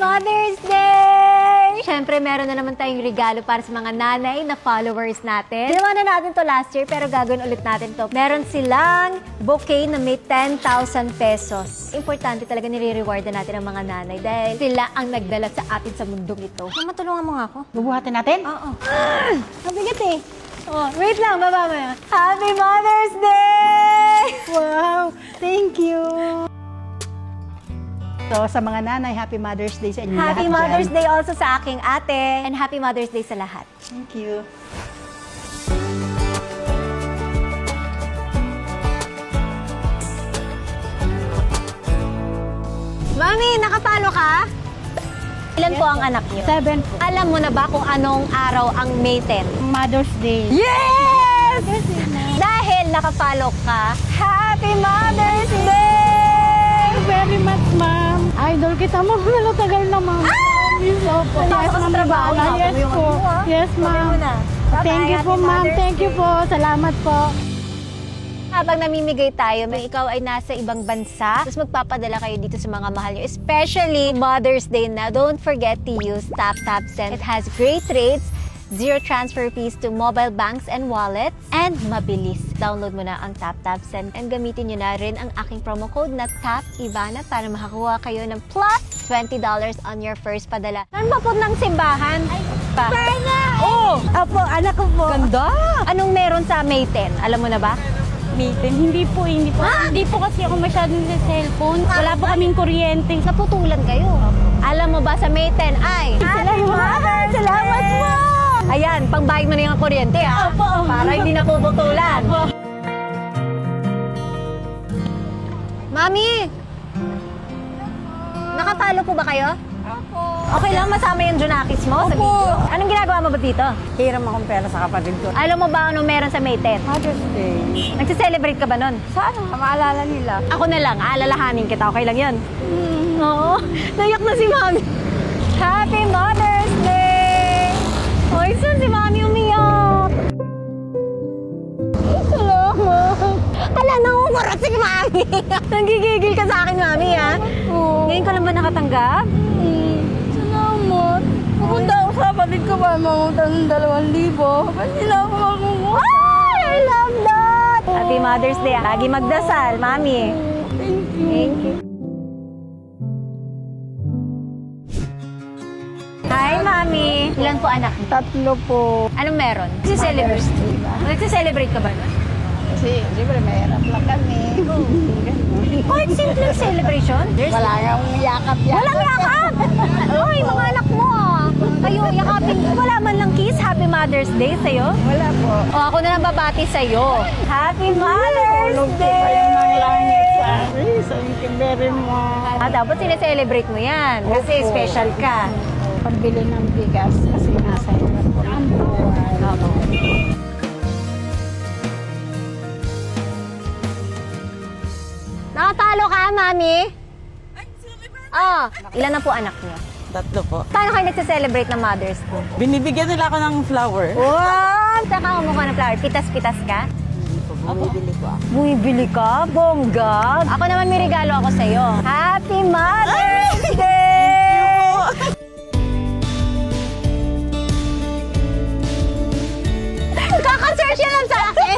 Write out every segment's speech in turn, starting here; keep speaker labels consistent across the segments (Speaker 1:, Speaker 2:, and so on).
Speaker 1: Mother's Day! Siyempre, meron na naman tayong regalo para sa mga nanay na followers natin. Ginawa na natin to last year, pero gagawin ulit natin to. Meron silang bouquet na may 10,000 pesos. Importante talaga nire-reward natin ang mga nanay dahil sila ang nagdala sa atin sa mundong ito. Mama, tulungan mo nga ako.
Speaker 2: Bubuhatin natin?
Speaker 1: Oo. Mabigat eh. Oh, wait lang, baba mo yan. Happy Mother's Day!
Speaker 2: Wow! Thank you! So, sa mga nanay, Happy Mother's Day sa inyo lahat
Speaker 1: Happy
Speaker 2: dyan.
Speaker 1: Mother's Day also sa aking ate. And Happy Mother's Day sa lahat.
Speaker 2: Thank you.
Speaker 1: Mami, nakapalo ka? Ilan po ang anak niyo?
Speaker 2: 7 po.
Speaker 1: Alam mo na ba kung anong araw ang May 10?
Speaker 2: Mother's Day.
Speaker 1: Yes! Dahil nakapalo ka, Happy Mother's Day!
Speaker 2: Very much, ma'am. Idol kita, ma'am. Tagal na, ma'am. Yes, opo.
Speaker 1: Pasok ka sa trabaho,
Speaker 2: Yes
Speaker 1: ma'am.
Speaker 2: po. Yes, ma'am. Thank you po, ma'am. Thank you po. Salamat po.
Speaker 1: Habang namimigay tayo, may ikaw ay nasa ibang bansa, tapos magpapadala kayo dito sa mga mahal nyo. Especially Mother's Day na, don't forget to use TapTapSend. It has great rates, zero transfer fees to mobile banks and wallets, and mabilis. Download mo na ang TapTapSend and gamitin nyo na rin ang aking promo code na TAPIVANA para makakuha kayo ng plus $20 on your first padala. Saan ba po ng simbahan? Oh!
Speaker 2: Opo, anak ko po.
Speaker 1: Ganda! Anong meron sa May 10? Alam mo na ba?
Speaker 2: Meeting. Hindi po. Hindi po kasi ako masyadong sa cellphone. Wala po kaming kuryente.
Speaker 1: Naputulan kayo. Alam mo ba sa May 10 ay?
Speaker 2: Salamat! Salamat po!
Speaker 1: Ayan, pangbayad mo na yung kuryente ha.
Speaker 2: Opo.
Speaker 1: Para hindi napuputulan. Mami! Nakapalo po ba kayo?
Speaker 2: Opo.
Speaker 1: Okay lang masama yung Junakis mo sa
Speaker 2: Opo.
Speaker 1: video? Anong ginagawa mo ba dito?
Speaker 2: Hiram akong pera sa kapatid ko.
Speaker 1: Alam mo ba anong meron sa May 10?
Speaker 2: Mother's Day.
Speaker 1: Nagse-celebrate ka ba nun?
Speaker 2: Sana maalala nila.
Speaker 1: Ako na lang, aalalahanin kita. Okay lang yan? Oo. Nayak na si Mami. Happy Mother's Day! Oy, saan si Mami umiyak? Salamat. Ala, nangungurat si Mami. Nagigigil ka sa akin, Mami, ha?
Speaker 2: Oo.
Speaker 1: Ngayon ka lang ba nakatanggap?
Speaker 2: Salamat. Pupunta ako sa kapatid ko para mangutang ng 2,000. Ba't hindi na ako makunguha?
Speaker 1: Ay, I love that! Happy Mother's Day. Lagi magdasal, Mami.
Speaker 2: Thank you.
Speaker 1: Thank you. Hi, Mami. Ilan po anak mo?
Speaker 2: 3 po.
Speaker 1: Anong meron? Nagsi-celebrate. Nagsi-celebrate ka ba nun?
Speaker 2: Kasi, siyempre, mahirap lang kami.
Speaker 1: Kahit simple celebration?
Speaker 2: Wala nga akong yakap yan.
Speaker 1: Walang yakap! Uy, mga anak mo ah. Kayo, yakapin. Wala man lang kiss. Happy Mother's Day sa'yo.
Speaker 2: Wala po.
Speaker 1: O, ako na lang babati sa'yo. Happy Mother's
Speaker 2: Tulog po kayo ng langit
Speaker 1: Day!
Speaker 2: sa akin. Thank you very much.
Speaker 1: Dapat sineselebrate mo yan. Kasi
Speaker 2: Opo.
Speaker 1: special ka.
Speaker 2: Pambili ng bigas kasi nasa hirap po ng buhay.
Speaker 1: Nakatalo ka, Mami? Ah, ilan na po anak niyo?
Speaker 3: 3 po.
Speaker 1: Paano kayo nagse-celebrate ng Mother's Day?
Speaker 3: Binibigyan nila ako ng flower.
Speaker 1: Wow! Saka umukha ng flower. Pitas-pitas ka?
Speaker 3: Bumibili ko ako.
Speaker 1: Bumibili ka? Bongga! Ako naman may regalo ako sa'yo. Happy Mother's Day! Kaka-search yan lang sa akin!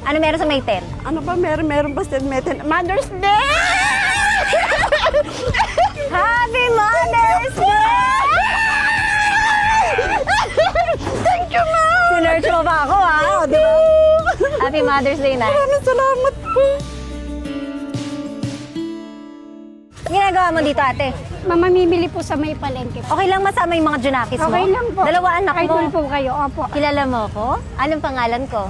Speaker 1: Ano meron sa May 10?
Speaker 3: Ano pa meron pa Mother's Day!
Speaker 1: Happy Mother's Day!
Speaker 3: Thank you, ma'am!
Speaker 1: Sinerch mo ba ako, ha? O, di ba? Happy Mother's Day, Nay.
Speaker 3: Maraming salamat po.
Speaker 1: Ginagawa mo dito, ate?
Speaker 2: Mamamimili po sa may palengke.
Speaker 1: Okay lang masama yung mga Junakis mo?
Speaker 2: Okay lang po.
Speaker 1: 2 anak mo.
Speaker 2: Idol po kayo, opo.
Speaker 1: Kilala mo ako? Anong pangalan ko?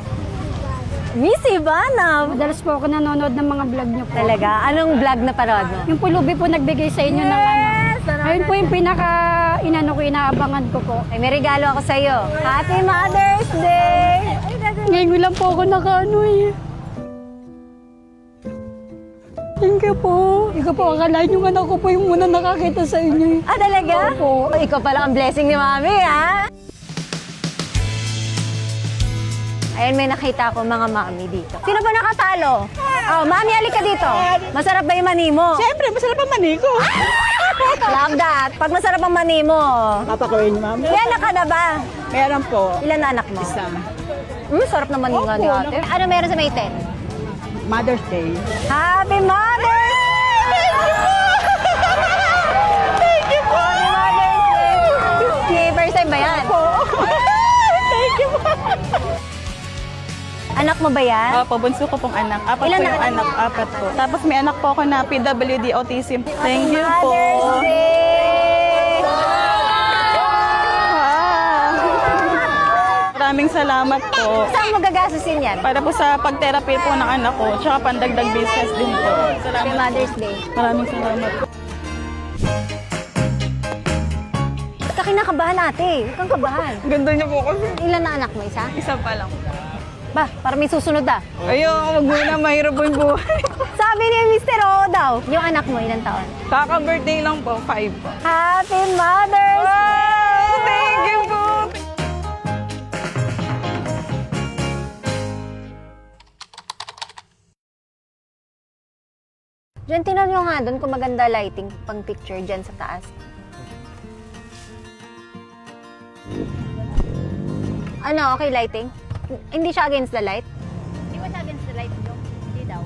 Speaker 1: Miss Ivana!
Speaker 2: Madalas po ako nanonood ng mga vlog niyo po.
Speaker 1: Talaga? Anong vlog na parod mo?
Speaker 2: Yung pulubi po nagbigay sa inyo ng ano. Ayun po yung inaabangan ko po.
Speaker 1: Ay, may regalo ako sa'yo. Happy Mother's Day!
Speaker 2: Ngayon lang po ako nakaano eh. Thank you po. Ikaw po, akalain yung anak ko po yung muna nakakita sa inyo.
Speaker 1: Ah, talaga?
Speaker 2: Opo.
Speaker 1: Ikaw pala ang blessing ni Mami, ha? Ayan, may nakita ko mga mami dito. Sino ba nakatalo? Oh, Mami, halika dito. Masarap ba yung mani mo?
Speaker 3: Siyempre, masarap ang mani ko.
Speaker 1: Love that. Pag masarap ang mani mo.
Speaker 3: Papakuin, ma'am.
Speaker 1: Ilan anak ka na ba?
Speaker 3: Meron po.
Speaker 1: Ilan na anak mo?
Speaker 3: Isa.
Speaker 1: Sarap naman yung nga ni ate. Ano meron sa May 10?
Speaker 3: Mother's Day.
Speaker 1: Happy Mother's Day!
Speaker 3: Thank you po.
Speaker 1: Happy Mother's Day! First time ba yan?
Speaker 3: Thank you po.
Speaker 1: Anak mo ba yan?
Speaker 2: Opo, bunso ko pong anak. Apat
Speaker 1: Ilan
Speaker 2: po
Speaker 1: na
Speaker 2: yung
Speaker 1: anak
Speaker 2: anak. Apat po. Tapos may anak po ako na PWD autism. Thank you po.
Speaker 1: Mother's Day!
Speaker 2: Maraming salamat po.
Speaker 1: Saan mo gagastusin yan?
Speaker 2: Para po sa pag-therapy po ng anak ko, tsaka pandagdag business din po.
Speaker 1: Happy
Speaker 2: Salamat.
Speaker 1: Mother's Day.
Speaker 2: Maraming salamat po.
Speaker 1: Ba't ka kinakabahan ate? Huwag kang kabahan.
Speaker 2: Ganda niyo po kasi.
Speaker 1: Ilan na anak mo? Isa?
Speaker 2: Isa pa lang.
Speaker 1: Ba, para may susunod ah.
Speaker 2: Ayun, wag mo na mahirap po yung buhay.
Speaker 1: Sabi ni Mr. O daw. Yung anak mo, ilang taon?
Speaker 2: Kaka-birthday lang po, 5 po.
Speaker 1: Happy Mother's Day!
Speaker 2: Thank you po!
Speaker 1: Diyan, tinan nyo nga doon kung maganda lighting pang picture dyan sa taas. Ano, okay lighting? Hindi siya against the light? Hindi mo siya against the light, no? Hindi daw.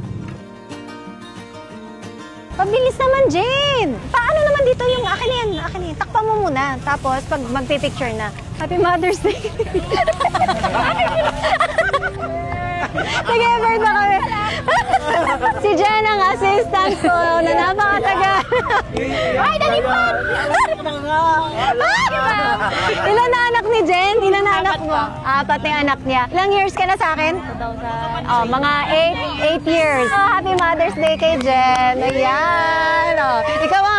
Speaker 1: Pabilis naman, Jane! Paano naman dito yung akin na yan? Akin na yan. Takpan mo muna. Tapos, pag magpipicture na, Happy Mother's Day! Nag-effort na kami. Si Jen ang assistant ko na napakatagal. Ay, nalipad! Ilan na anak ni Jen? Ilan na anak mo? Apat na yung anak niya. Ilang years ka na sa akin? 2000. Oh, mga 8 years. Oh, happy Mother's Day kay Jen. Ayan. Oh. Ikaw ang